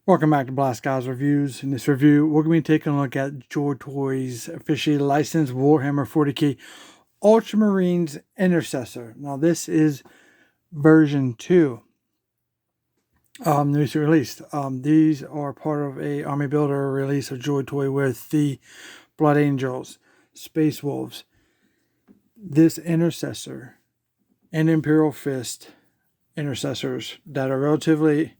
Welcome back to Blast Guys Reviews. In this review, we're going to be taking a look at Joytoy's officially licensed Warhammer 40k Ultramarines Intercessor. Now, this is version 2. Newly released. These are part of a Army Builder release of Joytoy with the Blood Angels, Space Wolves, this Intercessor, and Imperial Fist Intercessors that are relatively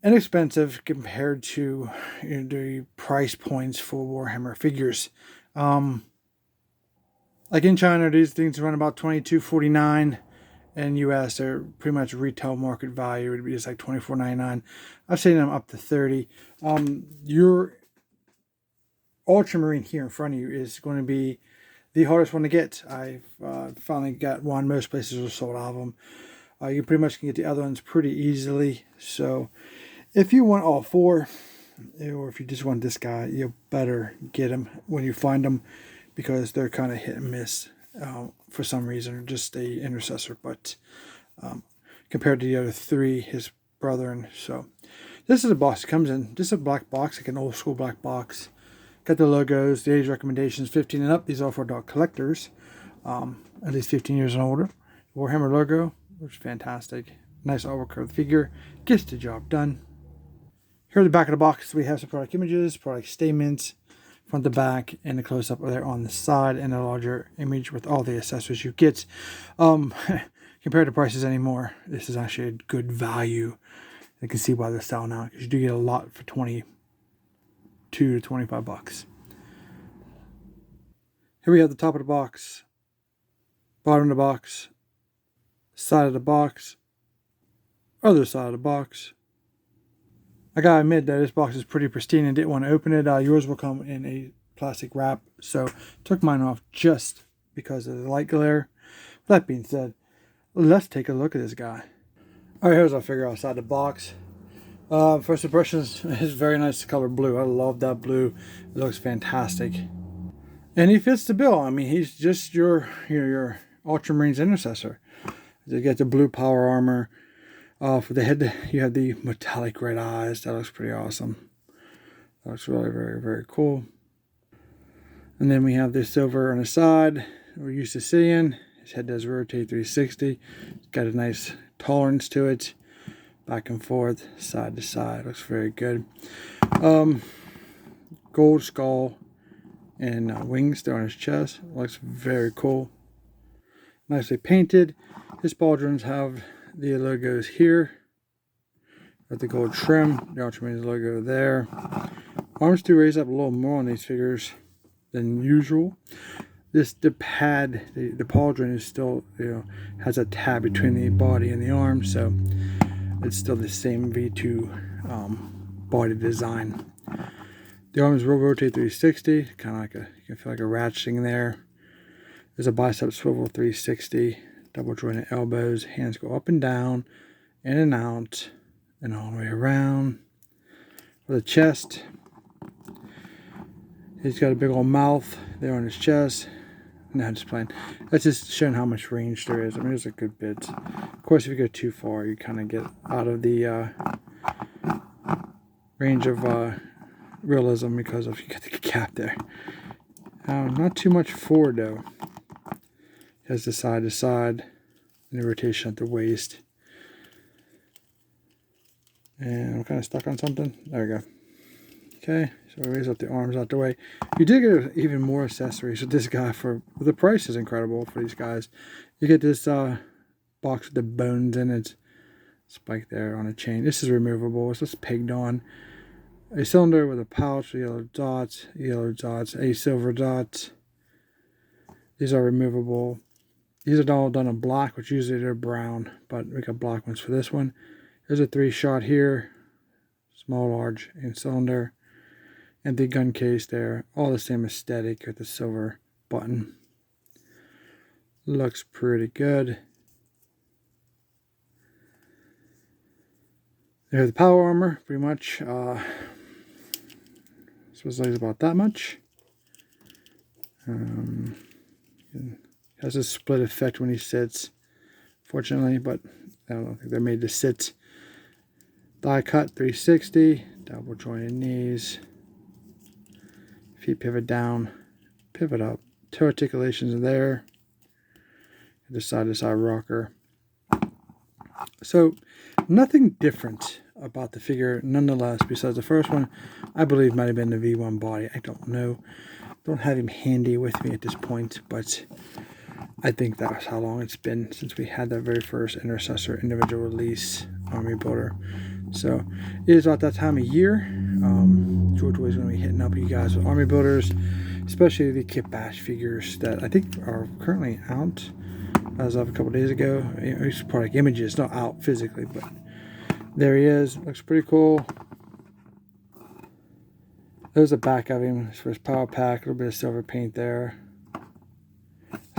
inexpensive compared to the price points for Warhammer figures. Like in China, these things run about $22.49. In US, they're pretty much retail market value would be just like $24.99. I've seen them up to $30. Your Ultramarine here in front of you is going to be the hardest one to get. I've finally got one. Most places are sold out of them. You pretty much can get the other ones pretty easily. So if you want all four, or if you just want this guy, you better get them when you find them, because they're kind of hit and miss for some reason, just a Intercessor. But compared to the other three, his brethren. So this is a box. It comes in just a black box, like an old school black box. Got the logos, the age recommendations, 15 and up. These are for adult collectors, at least 15 years and older. Warhammer logo, which is fantastic. Nice artwork of the figure. Gets the job done. Here at the back of the box, we have some product images, product statements, front to back, and a close-up there on the side, and a larger image with all the accessories you get. Compared to prices anymore, this is actually a good value. You can see why they're selling out, because you do get a lot for 22 to 25 bucks. Here we have the top of the box, bottom of the box, side of the box, other side of the box. I gotta admit that this box is pretty pristine and didn't want to open it. Yours will come in a plastic wrap, so took mine off just because of the light glare. That being said, let's take a look at this guy. All right, here's our figure outside the box. First impressions is very nice color blue. I love that blue. It looks fantastic, and he fits the bill. I mean, he's just your Ultramarines Intercessor. You get the blue power armor. For the head, you have the metallic red eyes. That looks pretty awesome. That looks really very, very cool. And then we have the silver on the side we're used to seeing. His head does rotate 360. It's got a nice tolerance to it. Back and forth, side to side. Looks very good. Gold skull and wings there on his chest. Looks very cool. Nicely painted. His pauldrons have the logos here. Got the gold trim, the Ultramarines logo there. Arms do raise up a little more on these figures than usual. The pad, the pauldron is still, has a tab between the body and the arm, so it's still the same V2 body design. The arms will rotate 360, kind of like you can feel like a ratcheting there. There's a bicep swivel 360. Double jointed elbows, hands go up and down, in and out, and all the way around. For the chest, he's got a big old mouth there on his chest. No, just playing. That's just showing how much range there is. I mean, there's a good bit. Of course, if you go too far, you kind of get out of the range of realism, because of you got the cap there. Not too much forward though. Has the side to side and the rotation at the waist. And I'm kind of stuck on something. There we go. Okay, so we raise up the arms out the way. You did get even more accessories with this guy. For the price is incredible for these guys. You get this box with the bones in it. Spike there on a chain. This is removable. It's just pegged on. A cylinder with a pouch, yellow dots, a silver dot. These are removable. These are all done in black, which usually they're brown, but we got black ones for this one. There's a 3-shot here, small, large, and cylinder. And the gun case there, all the same aesthetic with the silver button. Looks pretty good. There's the power armor, pretty much. Supposed to about that much. Has a split effect when he sits, fortunately, but I don't think they're made to sit. Thigh cut 360, double jointed knees. Feet pivot down, pivot up. Toe articulations are there. The side to side rocker. So nothing different about the figure nonetheless, besides the first one, I believe might have been the V1 body. I don't know. Don't have him handy with me at this point, but I think that's how long it's been since we had that very first Intercessor individual release army builder. So it is about that time of year. Joytoy is going to be hitting up you guys with army builders, especially the Kit Bash figures that I think are currently out as of a couple days ago. It's product images, not out physically, but there he is. Looks pretty cool. There's the back of him for his power pack. A little bit of silver paint there.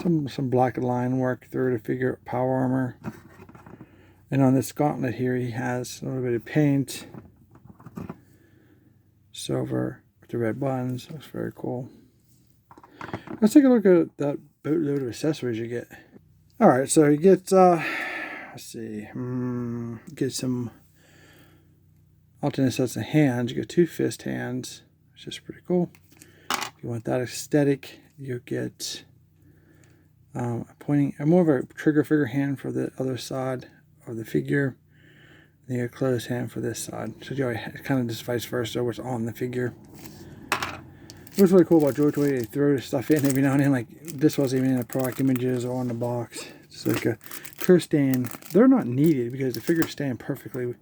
Some black line work through the figure power armor. And on this gauntlet here, he has a little bit of paint. Silver with the red buttons. Looks very cool. Let's take a look at that boatload of accessories you get. Alright, so you get, let's see, get some alternate sets of hands. You get 2 fist hands, which is pretty cool. If you want that aesthetic, you get more of a trigger figure hand for the other side of the figure. Then you get a closed hand for this side. So you kind of just vice versa, what's on the figure. What's really cool about Joytoy, they throw stuff in every now and then, like this wasn't even in the product images or on the box. It's like a clear stand. They're not needed because the figures stand perfectly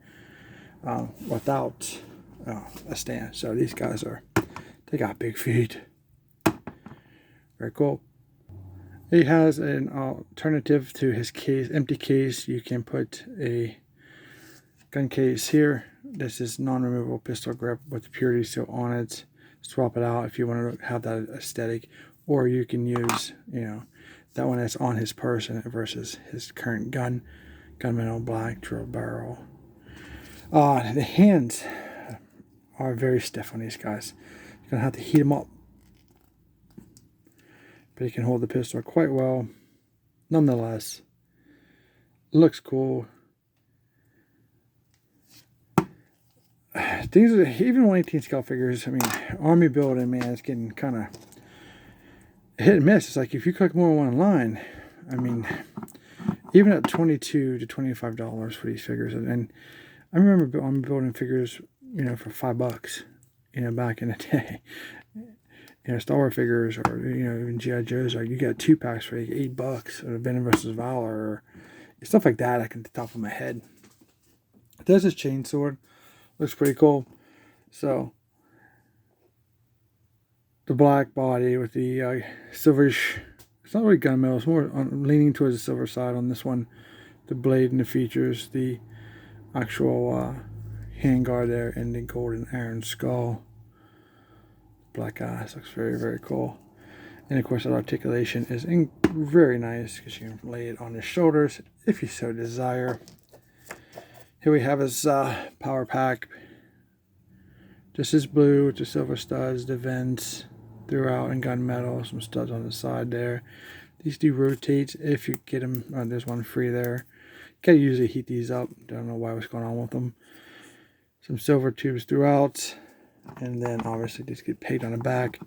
without a stand. So these guys they got big feet. Very cool. He has an alternative to his case, empty case. You can put a gun case here. This is non-removable pistol grip with the purity seal on it. Swap it out if you want to have that aesthetic, or you can use, that one that's on his person versus his current gunmetal black drill barrel. The hands are very stiff on these guys. You're gonna have to heat them up, but he can hold the pistol quite well. Nonetheless, looks cool. Things are, even 118 scale figures, I mean, army building, man, it's getting kind of hit and miss. It's like if you collect more than one line, I mean, even at $22 to $25 for these figures, and I remember army building figures, for $5, back in the day. Star Wars figures, or even GI Joes, like you got 2 packs for like $8, or Venom vs. Valor, or stuff like that. I can, at the top of my head. There's this chainsword. Looks pretty cool. So the black body with the silverish, it's not really gunmetal, it's more leaning towards the silver side on this one. The blade and the features, the actual handguard there, and the golden iron skull. Black eyes, looks very, very cool. And of course that articulation is very nice because you can lay it on his shoulders if you so desire. Here we have his power pack. Just his blue with the silver studs, the vents throughout, and gunmetal. Some studs on the side there. These do rotate if you get them. There's one free there. You gotta usually heat these up. Don't know what's going on with them. Some silver tubes throughout. And then obviously these get paint on the back.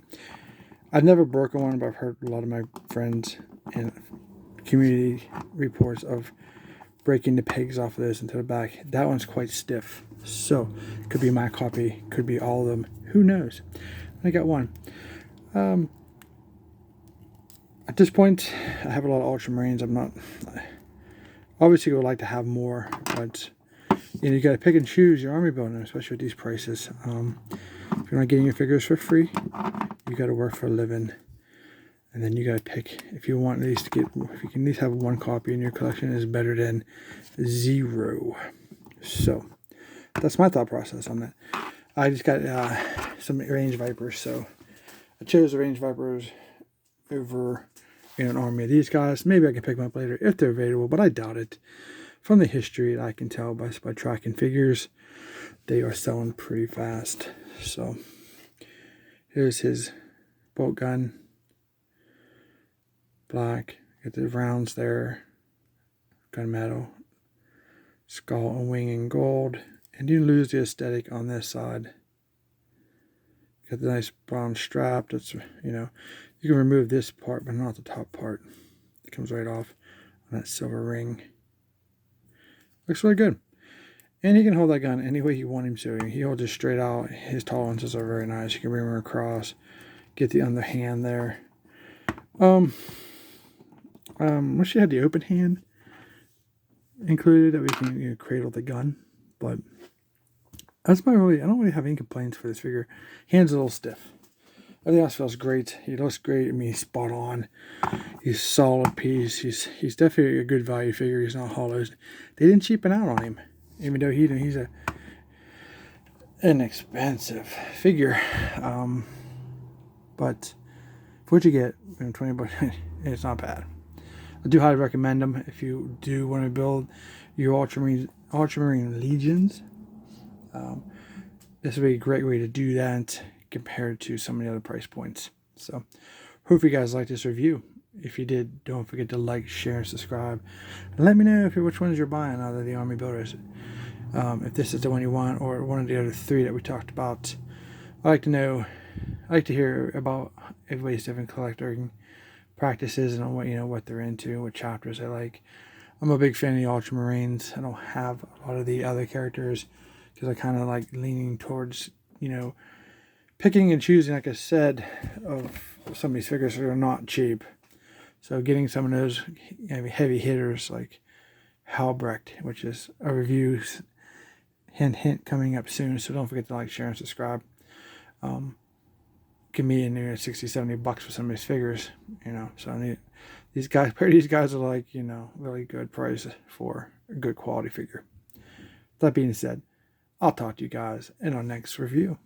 I've never broken one, but I've heard a lot of my friends and community reports of breaking the pegs off of this into the back. That one's quite stiff, so could be my copy, could be all of them, who knows. I got one. At this point I have a lot of Ultramarines. I'm not, obviously would like to have more, but you got to pick and choose your army building, especially at these prices. If you're not getting your figures for free, you got to work for a living. And then you got to pick, if you want at least to get, if you can at least have one copy in your collection, is better than 0. So that's my thought process on that. I just got some range vipers, so I chose the range vipers over an army of these guys. Maybe I can pick them up later if they're available, but I doubt it. From the history, I can tell by tracking figures, they are selling pretty fast. So here's his bolt gun. Black, get the rounds there, gunmetal, skull and wing in gold, And you lose the aesthetic on this side. Got the nice bottom strap. That's, you know, you can remove this part, but not the top part. It comes right off on that silver ring. Looks really good. And he can hold that gun any way you want him to. He holds it straight out. His tolerances are very nice. You can bring him across, get the underhand there. Wish you had the open hand included, that we can, you know, cradle the gun. But that's I don't really have any complaints for this figure. Hand's a little stiff. Everything else feels great. He looks great. I mean, he's spot on. He's a solid piece. He's definitely a good value figure. He's not hollowed. They didn't cheapen out on him, even though he's an inexpensive figure. But for what you get, you know, 20 bucks, it's not bad. I do highly recommend them if you do want to build your Ultramarine Legions. This would be a great way to do that compared to some of the other price points. So, hope you guys liked this review. If you did, don't forget to like, share, and subscribe. And let me know which ones you're buying out of the Army Builders. If this is the one you want, or one of the other 3 that we talked about. I like to know. I like to hear about everybody's different collecting practices and what they're into, what chapters they like. I'm a big fan of the Ultramarines. I don't have a lot of the other characters because I kind of like leaning towards, you know, picking and choosing, like I said, of some of these figures that are not cheap. So getting some of those heavy hitters like Halbrecht, which is a review, hint, coming up soon. So don't forget to like, share, and subscribe. Give me a new 60, 70 bucks for some of these figures, you know. So I need these guys. These guys are like, you know, really good price for a good quality figure. That being said, I'll talk to you guys in our next review.